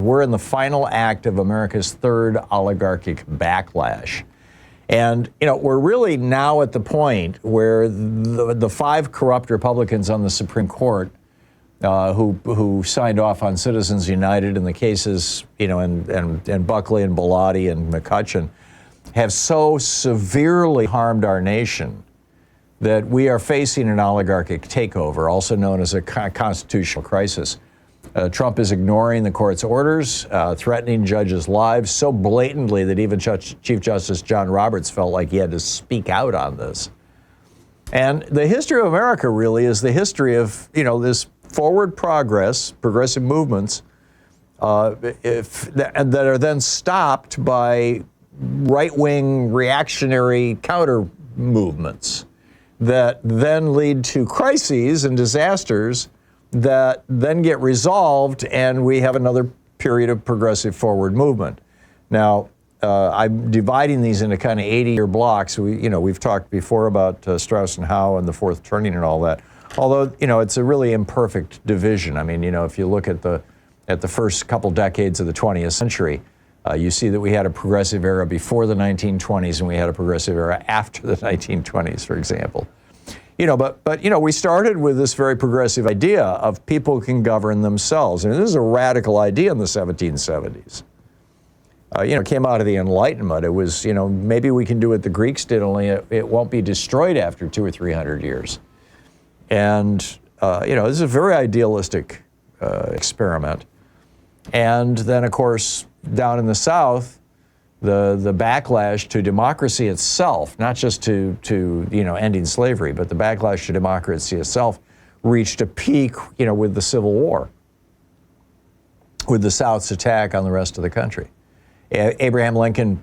we're in the final act of America's third oligarchic backlash. And, we're really now at the point where the 5 corrupt Republicans on the Supreme Court who signed off on Citizens United in the cases, and Buckley and Bellotti and McCutcheon have so severely harmed our nation that we are facing an oligarchic takeover, also known as a constitutional crisis. Trump is ignoring the court's orders, threatening judges' lives so blatantly that even Chief Justice John Roberts felt like he had to speak out on this. And the history of America really is the history of, this forward progress, progressive movements that are then stopped by right-wing reactionary counter movements that then lead to crises and disasters that then get resolved, and we have another period of progressive forward movement. Now, I'm dividing these into kind of 80-year blocks. We've talked before about Strauss and Howe and the fourth turning and all that. Although, it's a really imperfect division. I mean, if you look at the first couple decades of the 20th century, you see that we had a progressive era before the 1920s and we had a progressive era after the 1920s, for example. But we started with this very progressive idea of people can govern themselves. And this is a radical idea in the 1770s. It came out of the Enlightenment. It was, maybe we can do what the Greeks did, only it won't be destroyed after 200 or 300 years. And, this is a very idealistic experiment. And then, of course, down in the South, the backlash to democracy itself, not just to ending slavery, but the backlash to democracy itself reached a peak, with the Civil War, with the South's attack on the rest of the country. Abraham Lincoln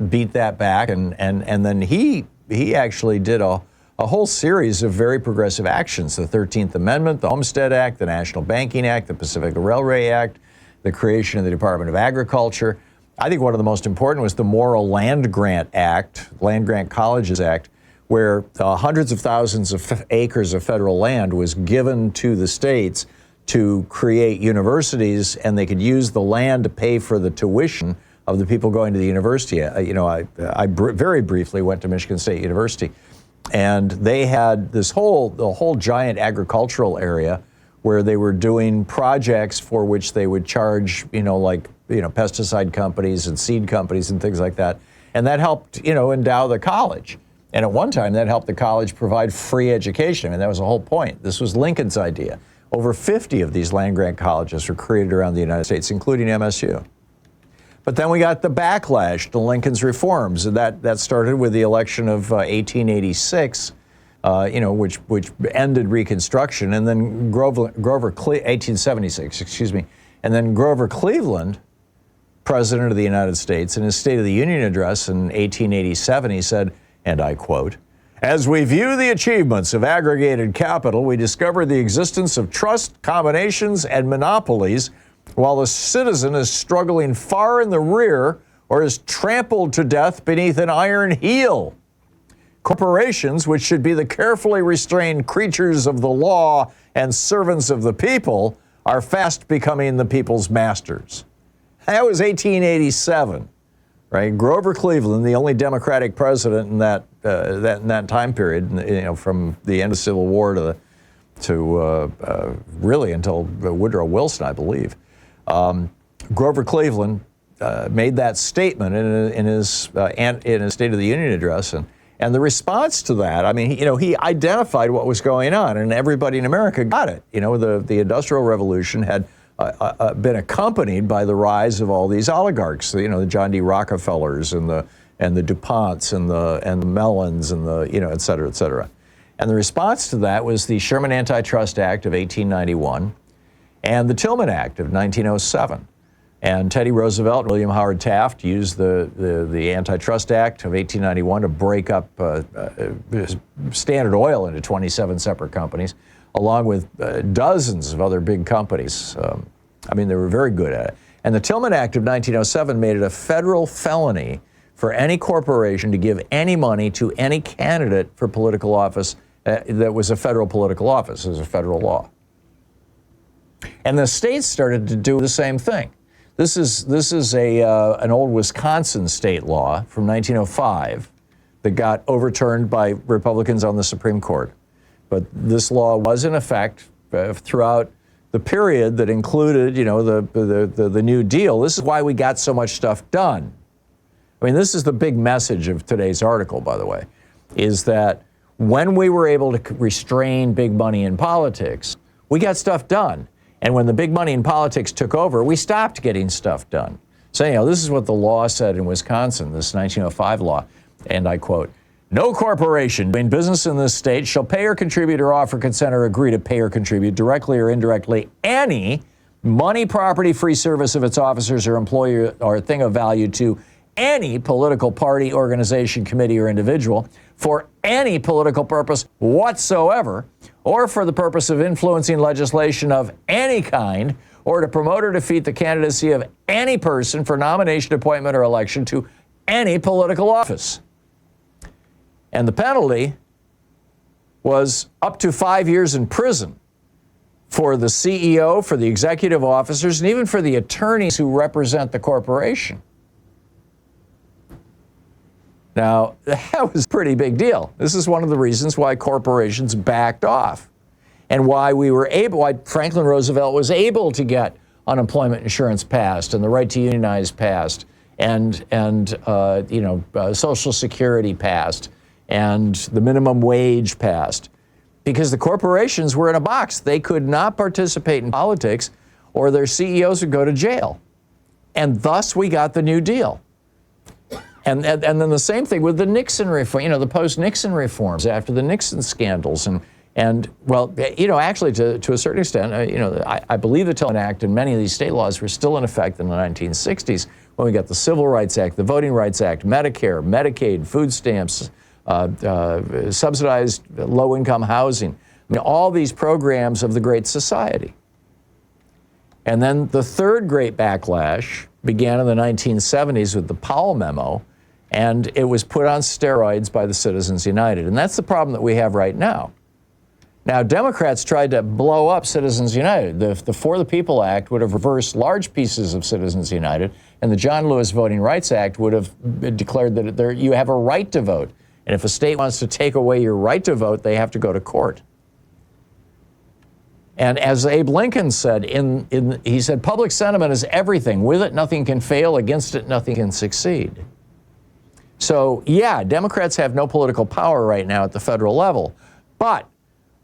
beat that back, and then he actually did a whole series of very progressive actions: the 13th Amendment, the Homestead Act, the National Banking Act, the Pacific Railway Act, the creation of the Department of Agriculture. I think one of the most important was the Morrill Land Grant Act, Land Grant Colleges Act, where hundreds of thousands of acres of federal land was given to the states to create universities, and they could use the land to pay for the tuition of the people going to the university. I very briefly went to Michigan State University, and they had the whole giant agricultural area where they were doing projects for which they would charge, pesticide companies and seed companies and things like that. And that helped, endow the college. And at one time, that helped the college provide free education. I mean, that was the whole point. This was Lincoln's idea. Over 50 of these land-grant colleges were created around the United States, including MSU. But then we got the backlash to Lincoln's reforms. That started with the election of 1886, which ended Reconstruction, and then 1876, excuse me, and then Grover Cleveland, President of the United States, in his State of the Union address in 1887, he said, and I quote, "As we view the achievements of aggregated capital, we discover the existence of trust, combinations, and monopolies, while the citizen is struggling far in the rear or is trampled to death beneath an iron heel. Corporations, which should be the carefully restrained creatures of the law and servants of the people, are fast becoming the people's masters." That was 1887, right? Grover Cleveland, the only Democratic president in that time period, from the end of the Civil War to really until Woodrow Wilson, I believe. Grover Cleveland made that statement in his State of the Union address, and the response to that, I mean, he identified what was going on, and everybody in America got it. The Industrial Revolution had been accompanied by the rise of all these oligarchs, the John D. Rockefellers and the DuPonts and the Mellons and et cetera, et cetera. And the response to that was the Sherman Antitrust Act of 1891 and the Tillman Act of 1907. And Teddy Roosevelt and William Howard Taft used the Antitrust Act of 1891 to break up Standard Oil into 27 separate companies, along with dozens of other big companies. They were very good at it. And the Tillman Act of 1907 made it a federal felony for any corporation to give any money to any candidate for political office that was a federal political office. It was a federal law. And the states started to do the same thing. This is an old Wisconsin state law from 1905 that got overturned by Republicans on the Supreme Court. But this law was in effect throughout the period that included, the New Deal. This is why we got so much stuff done. I mean, this is the big message of today's article, by the way, is that when we were able to restrain big money in politics, we got stuff done. And when the big money in politics took over, we stopped getting stuff done. So, this is what the law said in Wisconsin, this 1905 law, and I quote, "No corporation doing business in this state shall pay or contribute or offer consent or agree to pay or contribute directly or indirectly any money, property, free service of its officers or employee or thing of value to any political party, organization, committee, or individual for any political purpose whatsoever, or for the purpose of influencing legislation of any kind, or to promote or defeat the candidacy of any person for nomination, appointment, or election to any political office." And the penalty was up to 5 years in prison for the CEO, for the executive officers, and even for the attorneys who represent the corporation. Now, that was a pretty big deal. This is one of the reasons why corporations backed off and why why Franklin Roosevelt was able to get unemployment insurance passed and the right to unionize passed and Social Security passed and the minimum wage passed, because the corporations were in a box. They could not participate in politics or their CEOs would go to jail. And thus we got the New Deal. And then the same thing with the Nixon reform, the post-Nixon reforms after the Nixon scandals. Actually, to a certain extent, I believe the Tillman Act and many of these state laws were still in effect in the 1960s when we got the Civil Rights Act, the Voting Rights Act, Medicare, Medicaid, food stamps, subsidized low-income housing. All these programs of the Great Society. And then the third great backlash began in the 1970s with the Powell Memo, and it was put on steroids by the Citizens United. And that's the problem that we have right now. Now, Democrats tried to blow up Citizens United. The For the People Act would have reversed large pieces of Citizens United, and the John Lewis Voting Rights Act would have declared that you have a right to vote. And if a state wants to take away your right to vote, they have to go to court. And as Abe Lincoln said, he said, public sentiment is everything. With it, nothing can fail. Against it, nothing can succeed. So, yeah, Democrats have no political power right now at the federal level. But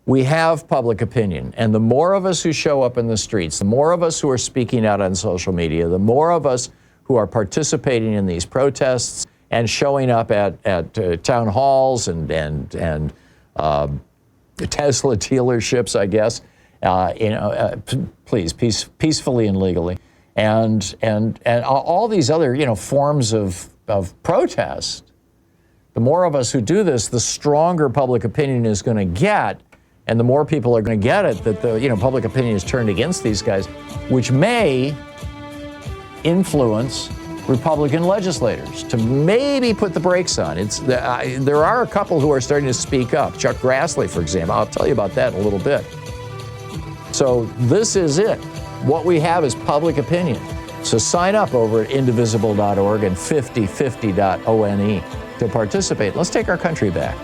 we have public opinion. And the more of us who show up in the streets, the more of us who are speaking out on social media, the more of us who are participating in these protests and showing up at town halls and Tesla dealerships, I guess, please, peacefully and legally, and all these other, forms of protest. The more of us who do this, the stronger public opinion is going to get, and the more people are going to get it that the public opinion is turned against these guys, which may influence Republican legislators to maybe put the brakes on. There are a couple who are starting to speak up. Chuck Grassley, for example. I'll tell you about that in a little bit. So this is it. What we have is public opinion. So sign up over at indivisible.org and 5050.one to participate. Let's take our country back.